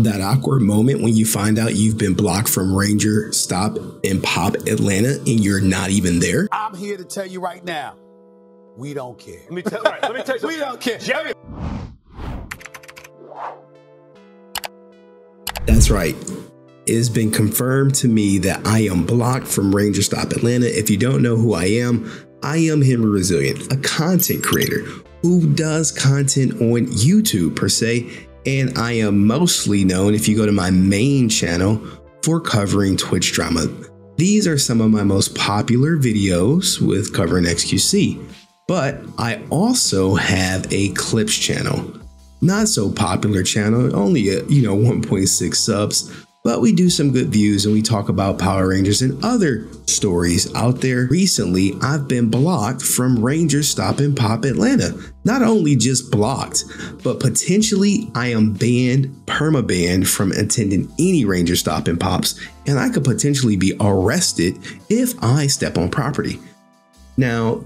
That awkward moment when you find out you've been blocked from Rangerstop and Pop Atlanta and you're not even there. I'm here to tell you right now, we don't care. Let me tell you something. We don't care. Jerry. That's right. It has been confirmed to me that I am blocked from Rangerstop Atlanta. If you don't know who I am HenryResilient, a content creator who does content on YouTube per se. And I am mostly known, if you go to my main channel, for covering Twitch drama. These are some of my most popular videos with covering XQC. But I also have a clips channel. Not so popular channel, only 1.6 subs. But we do some good views and we talk about Power Rangers and other stories out there. Recently, I've been blocked from Rangerstop and Pop Atlanta. Not only just blocked, but potentially I am banned, perma-banned from attending any Rangerstop and Pops, and I could potentially be arrested if I step on property. Now,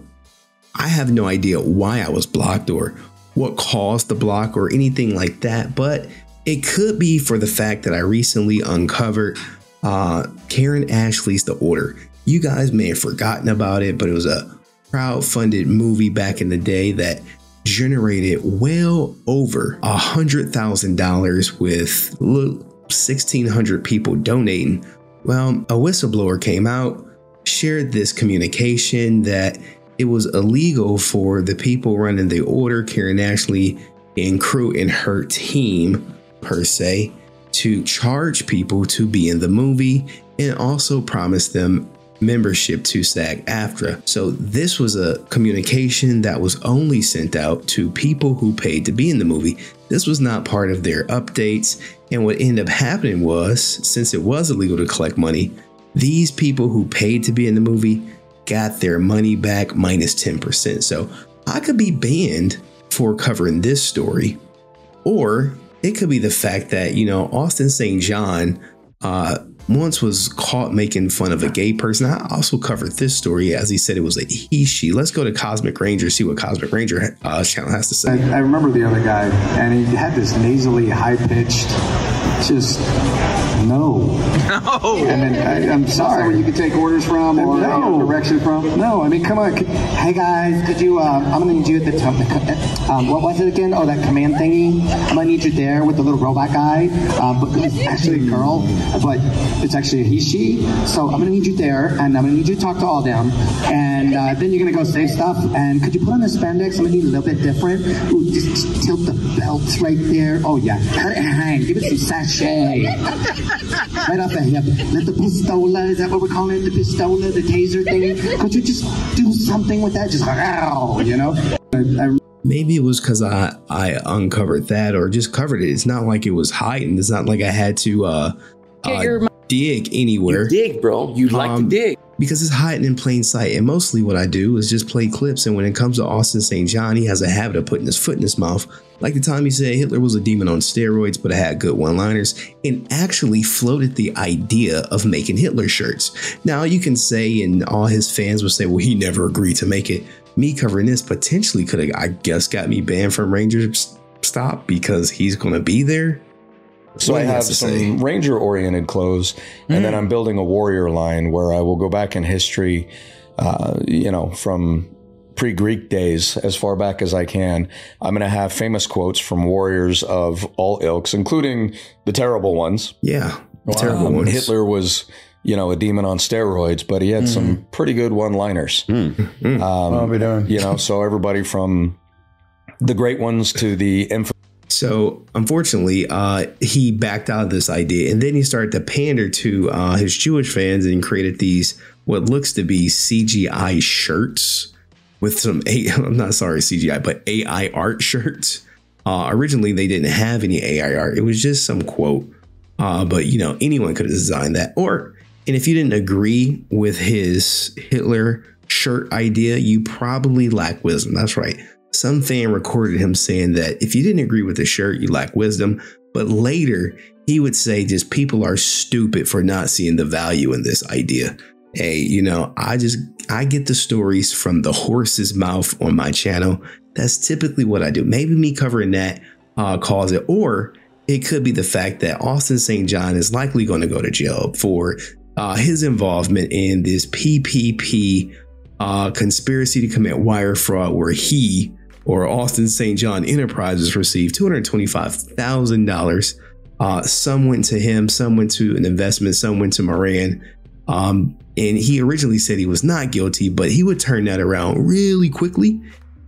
I have no idea why I was blocked or what caused the block or anything like that, but it could be for the fact that I recently uncovered Karen Ashley's The Order. You guys may have forgotten about it, but it was a crowdfunded movie back in the day that generated well over $100,000 with 1,600 people donating. Well, a whistleblower came out, shared this communication that it was illegal for the people running The Order, Karen Ashley and crew and her team per se, to charge people to be in the movie and also promise them membership to SAG-AFTRA. So this was a communication that was only sent out to people who paid to be in the movie. This was not part of their updates. And what ended up happening was, since it was illegal to collect money, these people who paid to be in the movie got their money back minus 10%. So I could be banned for covering this story, or it could be the fact that, Austin St. John once was caught making fun of a gay person. I also covered this story as he said it was a he, she. Let's go to Cosmic Ranger, see what Cosmic Ranger channel has to say. I remember the other guy, and he had this nasally, high-pitched, just no. No. And then I'm sorry. Where you could take orders from or direction from? No, I mean, come on. Hey guys, could you? I'm gonna need you at the top. What was it again? Oh, that command thingy. I'm gonna need you there with the little robot guy. But it's actually a girl, but it's actually a he/she. So I'm gonna need you there, and I'm gonna need you to talk to all them. And then you're gonna go save stuff. And could you put on the spandex? I'm gonna need a little bit different. Ooh, just tilt the belts right there. Oh yeah, hang. Give it some sachet. Right off the hip. Let the pistola, is that what we're calling it? The pistola, the taser thing? Could you just do something with that? Just, Maybe it was because I uncovered that or just covered it. It's not like it was hiding. It's not like I had to dig anywhere. You dig, bro. You like to dig. Because it's hiding in plain sight. And mostly what I do is just play clips. And when it comes to Austin St. John, he has a habit of putting his foot in his mouth. Like the time he said Hitler was a demon on steroids, but it had good one-liners, and actually floated the idea of making Hitler shirts. Now you can say, and all his fans will say, well, he never agreed to make it. Me covering this potentially could have, I guess, got me banned from Rangerstop because he's going to be there. So I have some Ranger-oriented clothes, and then I'm building a Warrior line where I will go back in history, from pre-Greek days as far back as I can. I'm going to have famous quotes from warriors of all ilks, including the terrible ones. Yeah, the terrible ones. Hitler was, a demon on steroids, but he had some pretty good one-liners. I'll be doing. So everybody from the great ones to the infamous. So unfortunately, he backed out of this idea, and then he started to pander to his Jewish fans and created these what looks to be CGI shirts with some CGI, but AI art shirts. Originally, they didn't have any AI art. It was just some quote. But anyone could have designed that. And if you didn't agree with his Hitler shirt idea, you probably lack wisdom. That's right. Some fan recorded him saying that if you didn't agree with the shirt, you lack wisdom. But later he would say just people are stupid for not seeing the value in this idea. Hey, I get the stories from the horse's mouth on my channel. That's typically what I do. Maybe me covering that caused it. Or it could be the fact that Austin St. John is likely going to go to jail for his involvement in this PPP conspiracy to commit wire fraud, where he, or Austin St. John Enterprises, received $225,000. Some went to him, some went to an investment, some went to Moran. And he originally said he was not guilty, but he would turn that around really quickly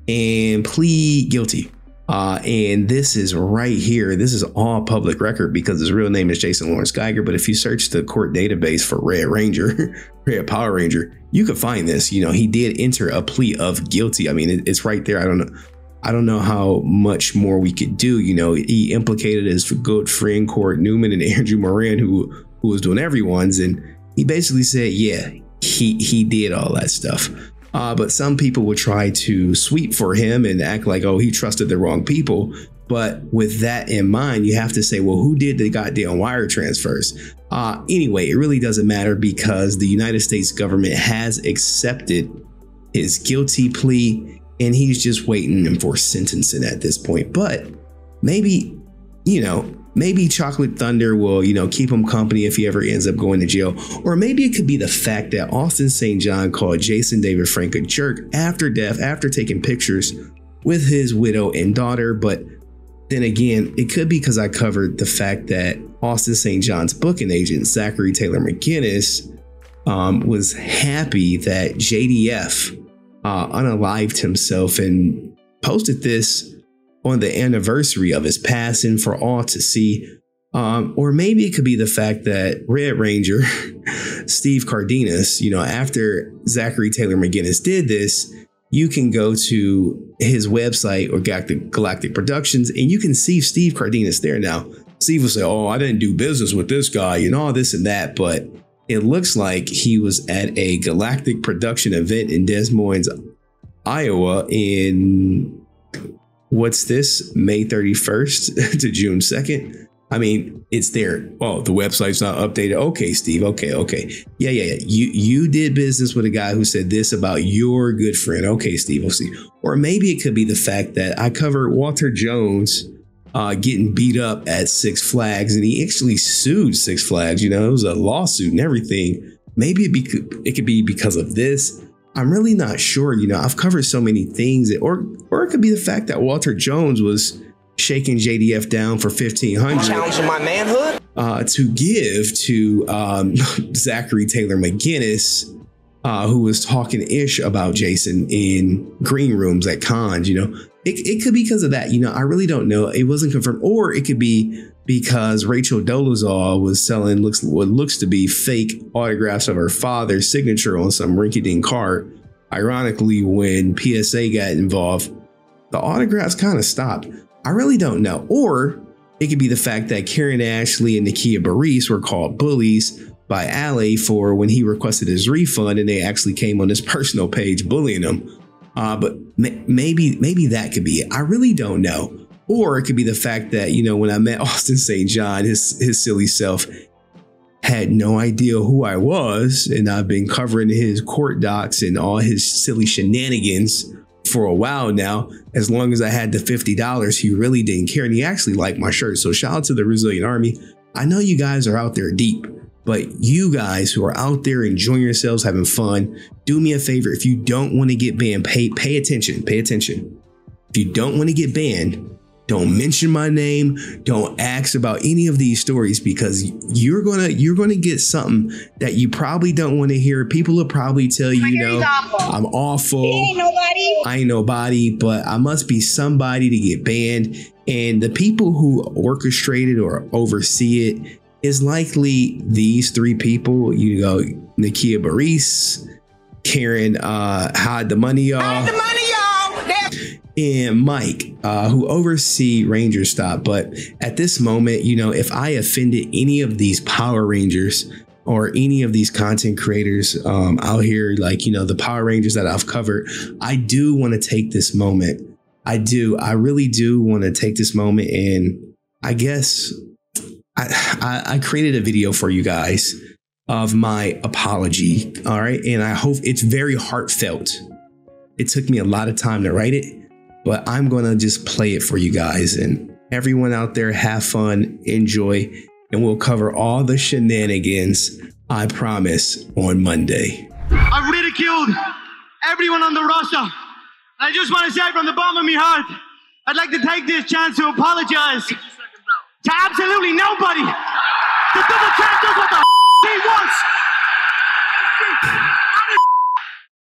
and plead guilty. And this is right here. This is all public record because his real name is Jason Lawrence Geiger. But if you search the court database for Red Ranger, Red Power Ranger, you could find this. You know, he did enter a plea of guilty. I mean, it's right there. I don't know how much more we could do. You know, he implicated his good friend Court Newman and Andrew Moran, who was doing everyone's, and he basically said, yeah, he did all that stuff. But some people would try to sweep for him and act like, oh, he trusted the wrong people. But with that in mind, you have to say, well, who did the goddamn wire transfers? Anyway, it really doesn't matter because the United States government has accepted his guilty plea and he's just waiting for sentencing at this point. But maybe, you know, maybe Chocolate Thunder will, you know, keep him company if he ever ends up going to jail. Or maybe it could be the fact that Austin St. John called Jason David Frank a jerk after death, after taking pictures with his widow and daughter. But then again, it could be because I covered the fact that Austin St. John's booking agent, Zachary Taylor McGinnis, was happy that JDF unalived himself and posted this on the anniversary of his passing for all to see. Or maybe it could be the fact that Red Ranger, Steve Cardenas, you know, after Zachary Taylor McGinnis did this, you can go to his website or Galactic Productions and you can see Steve Cardenas there. Now, Steve will say, oh, I didn't do business with this guy and all this and that. But it looks like he was at a Galactic Production event in Des Moines, Iowa in what's this, May 31st to June 2nd. I mean, it's there. Oh, the website's not updated. Okay, Steve. Okay. Yeah. You did business with a guy who said this about your good friend. Okay, Steve, we'll see. Or maybe it could be the fact that I covered Walter Jones getting beat up at Six Flags, and he actually sued Six Flags. You know, it was a lawsuit and everything. Maybe it could be because of this. I'm really not sure. You know, I've covered so many things, or it could be the fact that Walter Jones was shaking JDF down for $1,500. Challenging my manhood? To give to Zachary Taylor McGinnis, who was talking ish about Jason in green rooms at cons. You know, it could be because of that. You know, I really don't know. It wasn't confirmed. Or it could be because Rachel Dolezal was selling what looks to be fake autographs of her father's signature on some rinky-dink card. Ironically, when PSA got involved, the autographs kind of stopped. I really don't know. Or it could be the fact that Karen Ashley and Nakia Baris were called bullies by Ali for when he requested his refund, and they actually came on his personal page bullying him. But maybe that could be it. I really don't know. Or it could be the fact that, you know, when I met Austin St. John, his silly self had no idea who I was, and I've been covering his court docs and all his silly shenanigans for a while now. As long as I had the $50, he really didn't care, and he actually liked my shirt. So shout out to the Resilient Army. I know you guys are out there deep, but you guys who are out there enjoying yourselves, having fun, do me a favor. If you don't want to get banned, pay attention. If you don't want to get banned, don't mention my name. Don't ask about any of these stories, because you're gonna get something that you probably don't want to hear. People will probably tell you, you know, I'm awful. I ain't nobody, but I must be somebody to get banned. And the people who orchestrated or oversee it is likely these three people. You know, Nakia Baris, Karen, hide the money, y'all. And Mike, who oversee Rangerstop. But at this moment, you know, if I offended any of these Power Rangers or any of these content creators out here, like, you know, the Power Rangers that I've covered, I do want to take this moment. I really do want to take this moment. And I guess I created a video for you guys of my apology. All right. And I hope it's very heartfelt. It took me a lot of time to write it, but I'm going to just play it for you guys. And Everyone out there, have fun, enjoy, and we'll cover all the shenanigans, I promise, on Monday. I've ridiculed everyone on the roster. I just want to say from the bottom of my heart, I'd like to take this chance to apologize to absolutely nobody